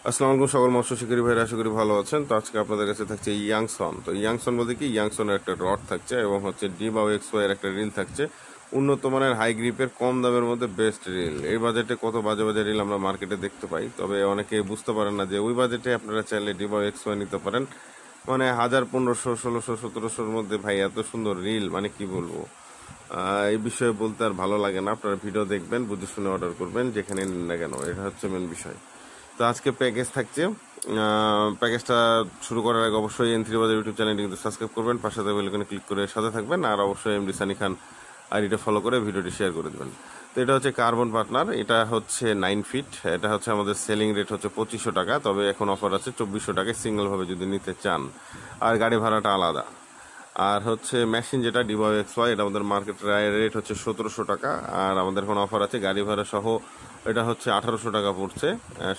আসসালামু আলাইকুম সকল মৎস্য শিকারী ভাইরা, আশা করি ভালো আছেন। তো আজকে আপনাদের কাছে থাকছে ইয়াংসন। তো ইয়াংসন বলতে কি, ইয়াংসনের একটা রড থাকছে এবং হচ্ছে ডিবাও এক্সওয়াই এর একটা রিল থাকছে। উন্নত মানের হাই গ্রিপের কম দামের মধ্যে বেস্ট রিল। এই বাজেটে কত বাজে বাজে রিল আমরা মার্কেটে দেখতে পাই, তবে অনেকে বুঝতে পারেন না যে ওই বাজেটে আপনারা চাইলে ডিবাও এক্সওয়াই নিতে পারেন। মানে 1000, 1500, 1600, 1700-র মধ্যে ভাই এত সুন্দর রিল, মানে কি বলবো। এই বিষয়ে বলতে আর ভালো লাগে না। আপনারা ভিডিও দেখবেন, বুঝে শুনে অর্ডার করবেন যেখানে নিন না কেন, এটা হচ্ছে মেন বিষয়। তো আজকে প্যাকেজ থাকছে। প্যাকেজটা শুরু করার আগে অবশ্যই এন থ্রি বাজার ইউটিউব চ্যানেলটি কিন্তু সাবস্ক্রাইব করবেন, পাশে বেল আইকনে ক্লিক করে সাথে থাকবেন, আর অবশ্যই এমডি সানি খান আইডিটা ফলো করে ভিডিওটি শেয়ার করে দেবেন। তো এটা হচ্ছে কার্বন পার্টনার, এটা হচ্ছে 9 ফিট। এটা হচ্ছে আমাদের সেলিং রেট হচ্ছে 2500 টাকা, তবে এখন অফার আছে 2400 টাকায় সিঙ্গেলভাবে যদি নিতে চান, আর গাড়ি ভাড়াটা আলাদা। আর হচ্ছে মেশিন যেটা ডিবাও এক্সওয়াই, এটা আমাদের মার্কেট রেট হচ্ছে 1700 টাকা, আর আমাদের এখন অফার আছে গাড়ি ভাড়া সহ এটা হচ্ছে 1800 টাকা পড়ছে।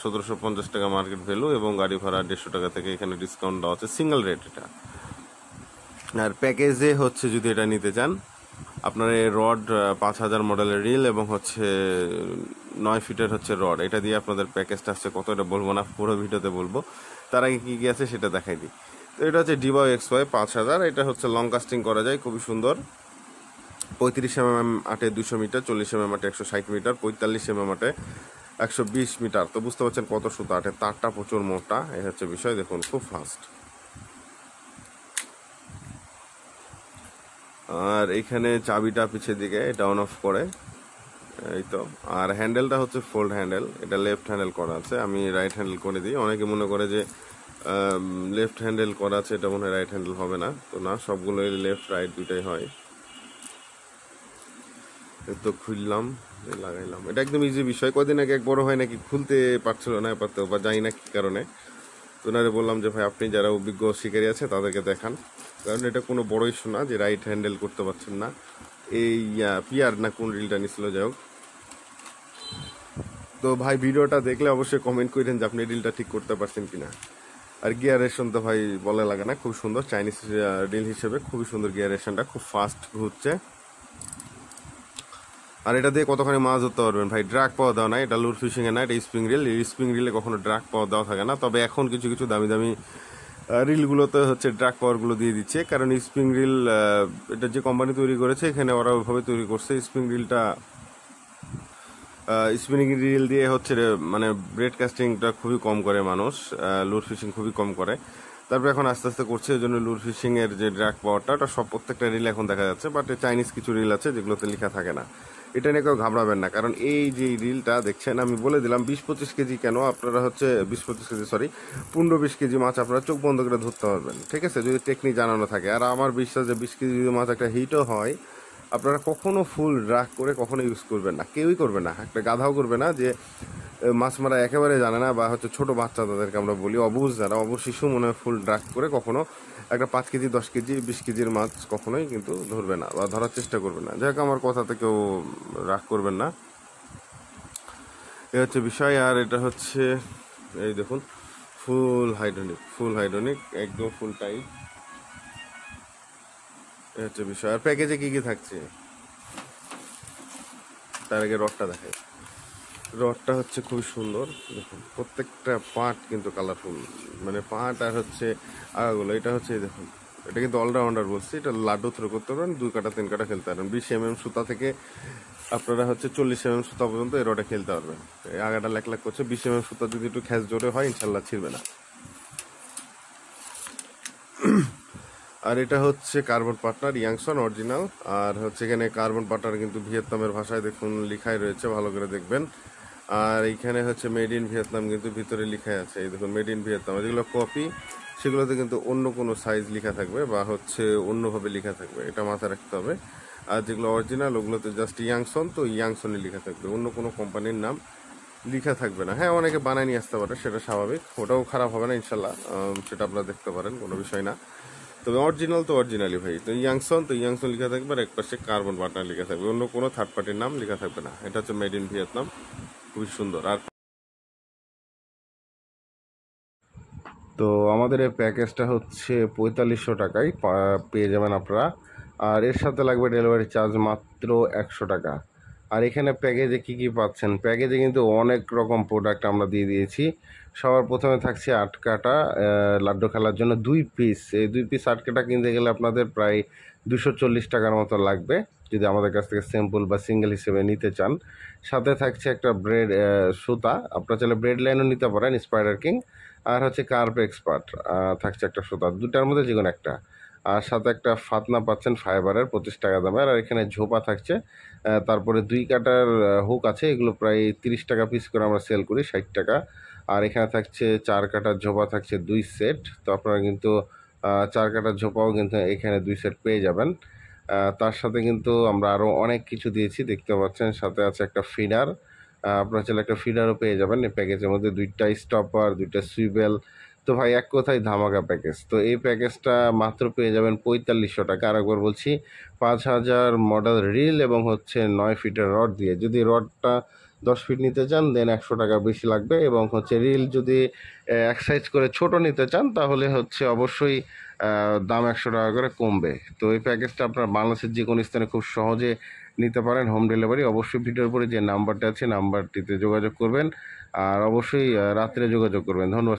1750 টাকা মার্কেট ভ্যালু, এবং গাড়ি ভাড়া 150 টাকা থেকে এখানে ডিসকাউন্ট দেওয়া আছে, সিঙ্গেল রেট এটা। আর প্যাকেজে হচ্ছে যদি এটা নিতে চান, আপনার এই রড 5000 মডেলের রিল এবং হচ্ছে 9 ফিটের হচ্ছে রড, এটা দিয়ে আপনাদের প্যাকেজটা আসছে কত এটা বলবো না, পুরো ভিডিওতে বলবো। তার আগে কী কী আছে সেটা দেখাই দিই। তো এটা হচ্ছে ডিবাও এক্সওয়াই 5000। এটা হচ্ছে লং কাস্টিং করা যায়, খুবই সুন্দর। 35 আটে 200 মিটার, 40 আটে 160 মিটার, 45 আটে 120 মিটার। তো বুঝতে পারছেন কত সুতা আটে, তারটা প্রচুর মোটা, এই হচ্ছে বিষয়। দেখুন খুব ফাস্ট। আর এইখানে চাবিটা পিছের দিকে এটা অন অফ করে, এই তো। আর হ্যান্ডেলটা হচ্ছে ফোল্ড হ্যান্ডেল, এটা লেফট হ্যান্ডেল করা আছে, আমি রাইট হ্যান্ডেল করে দিই। অনেকে মনে করে যে লেফট হ্যান্ডেল করা আছে, এটা মনে হয় রাইট হ্যান্ডেল হবে না। তো না, সবগুলোই লেফট রাইট দুটাই হয়। তো খুললাম, লাগাইলাম, এটা একদম ইজি বিষয়। কদিন আগে এক বড় হয় নাকি খুলতে পারছিল না, পারতো বা জানি না কি কারণে। তো ওনারে বললাম যে ভাই আপনি যারা অভিজ্ঞ শিকারী আছে তাদেরকে দেখান, কারণ এটা কোনো বড় ইস্যু না যে রাইট হ্যান্ডেল করতে পারছেন না। এই পিয়ার না কোন রিলটা নিছিল, যাই হোক। তো ভাই ভিডিওটা দেখলে অবশ্যই কমেন্ট করেন যে আপনি রিলটা ঠিক করতে পারছেন কিনা। আর গিয়ারেশন তো ভাই বলে লাগে না, খুব সুন্দর। চাইনিজ রিল হিসেবে খুবই সুন্দর গিয়ারেশনটা, খুব ফাস্ট ঘুরছে। আর এটা দিয়ে কতখানি মাছ ধরতে পারবেন ভাই, ড্রাগ পাওয়া দেওয়া না, এটা লুর ফিশিং এ না, এটা স্প্রিং রিল। এই স্প্রিং রিলে কখনো ড্রাগ পাওয়া দেওয়া থাকে না, তবে এখন কিছু কিছু দামি দামি রিলগুলোতে হচ্ছে ড্রাগ পাওয়ারগুলো দিয়ে দিচ্ছে, কারণ স্প্রিং রিল এটা যে কোম্পানি তৈরি করেছে এখানে ওরা ওইভাবে তৈরি করছে। স্প্রিং রিলটা স্পিনিং রিল দিয়ে হচ্ছে মানে ব্রেড কাস্টিংটা খুবই কম করে মানুষ, লুর ফিশিং খুবই কম করে। তারপর এখন আস্তে আস্তে করছে, এই জন্য লুর ফিশিং এর যে ড্রাগ পাওয়ারটা ওটা সব প্রত্যেকটা রিল এখন দেখা যাচ্ছে। বাট চাইনিজ কিছু রিল আছে যেগুলোতে লেখা থাকে না। এটা নিয়ে কেউ ঘাবড়াবেন না, কারণ এই যে রিলটা দেখছেন, আমি বলে দিলাম 20-25 কেজি কেন, আপনারা হচ্ছে 20-25 কেজি, সরি 15-20 কেজি মাছ আপনারা চোখ বন্ধ করে ধরতে পারবেন, ঠিক আছে, যদি টেকনিক জানানো থাকে। আর আমার বিশ্বাস যে 20 কেজি যদি মাছ একটা হিটও হয়, আপনারা কখনো ফুল ড্রাগ করে কখনো ইউজ করবেন না, কেউই করবে না, একটা গাধাও করবে না যে মাছ মারা একেবারে জানে না, বা হচ্ছে ছোট বাচ্চা তাদেরকে আমরা বলি অবুঝ, যারা অবশিশু মনে হয় ফুল ড্রাগ করে কখনো একটা 5 কেজি 10 কেজি 20 কেজির মাছ কখনোই কিন্তু ধরবে না বা ধরার চেষ্টা করবে না। যাই হোক, আমার কথাতে কেউ রাগ করবেন না, এ হচ্ছে বিষয়। আর এটা হচ্ছে এই দেখুন, ফুল হাইড্রোনিক একদম ফুল টাইট, এ হচ্ছে বিষয়। আর প্যাকেজে কি কি থাকছে তার আগে রডটা দেখাই। রডটা হচ্ছে খুবই সুন্দর, দেখুন প্রত্যেকটা পার্ট কিন্তু কালারফুল, মানে পার্ট আর হচ্ছে আগাগুলো। এটা হচ্ছে দেখুন, এটা কিন্তু অলরাউন্ডার বলছি, এটা লাড্ডু থ্রো করতে পারেন, 2 কাটা 3 কাটা খেলতে পারেন। 20 সুতা থেকে আপনারা হচ্ছে 40 সুতা পর্যন্ত এই রডে খেলতে পারবেন। এই আগাটা লেক লেক করছে, 20 সুতা যদি একটু খ্যাস জোরে হয় ইনশাল্লাহ ছিড়বে না। আর এটা হচ্ছে কার্বন পার্টনার ইয়াংসন অরিজিনাল। আর হচ্ছে এখানে কার্বন পার্টনার কিন্তু ভিয়েতনামের ভাষায় দেখুন লিখাই রয়েছে, ভালো করে দেখবেন। আর এইখানে হচ্ছে মেড ইন ভিয়েতনাম কিন্তু ভিতরে লিখাই আছে, এই দেখুন মেড ইন ভিয়েতনাম। যেগুলো কপি সেগুলোতে কিন্তু অন্য কোনো সাইজ লেখা থাকবে বা হচ্ছে অন্যভাবে লেখা থাকবে, এটা মাথায় রাখতে হবে। আর যেগুলো অরিজিনাল ওগুলোতে জাস্ট ইয়াংসন, তো ইয়াংসনই লেখা থাকবে, অন্য কোনো কোম্পানির নাম লেখা থাকবে না। হ্যাঁ, অনেকে বানায় নিয়ে আসতে পারে, সেটা স্বাভাবিক, ওটাও খারাপ হবে না ইনশাল্লাহ, সেটা আপনারা দেখতে পারেন, কোনো বিষয় না। তবে অরিজিনাল তো অরিজিনালি ভাই, তো ইয়াংসন, তো ইয়াংসন লেখা থাকবে, আর এক পাশে কার্বন পার্টনার লেখা থাকবে, অন্য কোনো থার্ড পার্টির নাম লেখা থাকবে না। এটা হচ্ছে মেড ইন ভিয়েতনাম, খুবই সুন্দর। আর তো আমাদের এই প্যাকেজটা হচ্ছে 4500 টাকায় পেয়ে যাবেন আপনারা। আর এর সাথে লাগবে ডেলিভারি চার্জ মাত্র 100 টাকা। আর এখানে প্যাকেজে কি কি পাচ্ছেন, প্যাকেজে কিন্তু অনেক রকম প্রোডাক্ট আমরা দিয়ে দিয়েছি। সবার প্রথমে থাকছে আটকাটা লাড্ডু খেলার জন্য 2 পিস। এই 2 পিস আটকাটা কিনতে গেলে আপনাদের প্রায় 240 টাকার মতো লাগবে যদি আমাদের কাছ থেকে স্যাম্পল বা সিঙ্গেল হিসেবে নিতে চান। সাথে থাকছে একটা ব্রেড সুতা, আপনারা চাইলে ব্রেড লাইনও নিতে পারেন, স্পাইডার কিং। আর হচ্ছে কার্প এক্সপার্ট থাকছে একটা সুতা, দুটার মধ্যে যে কোনো একটা। আর সাথে একটা ফাতনা পাচ্ছেন ফাইবারের 25 টাকা দামের। আর এখানে ঝোপা থাকছে, তারপরে 2 কাটার হুক আছে, এগুলো প্রায় 30 টাকা পিস করে আমরা সেল করি, 60 টাকা। আর এখানে থাকছে 4 কাটার ঝোপা থাকছে 2 সেট। তো আপনারা কিন্তু 4 কাটার ঝোপাও কিন্তু এখানে 2 সেট পেয়ে যাবেন। তার সাথে কিন্তু আমরা আরও অনেক কিছু দিয়েছি, দেখতে পাচ্ছেন। সাথে আছে একটা ফিডার, আপনার চাইলে একটা ফিডারও পেয়ে যাবেন এই প্যাকেজের মধ্যে, 2টা স্টপার, 2টা সুইবেল। তো ভাই এক কথায় ধামাকা প্যাকেজ। তো এই প্যাকেজটা মাত্র পেয়ে যাবেন 4500 টাকা। আর একবার বলছি, 5000 মডেল রিল এবং হচ্ছে 9 ফিটের রড দিয়ে। যদি রডটা 10 ফিট নিতে চান দেন 100 টাকা বেশি লাগবে, এবং হচ্ছে রিল যদি এক সাইজ করে ছোট নিতে চান তাহলে হচ্ছে অবশ্যই দাম 100 টাকা করে কমবে। তো এই প্যাকেজটা আপনার বাংলাদেশের যে কোনো স্থানে খুব সহজে নিতে পারেন, হোম ডেলিভারি। অবশ্যই ভিডিওর উপরে যে নাম্বারটা আছে নাম্বারটিতে যোগাযোগ করবেন, আর অবশ্যই রাত্রে যোগাযোগ করবেন। ধন্যবাদ।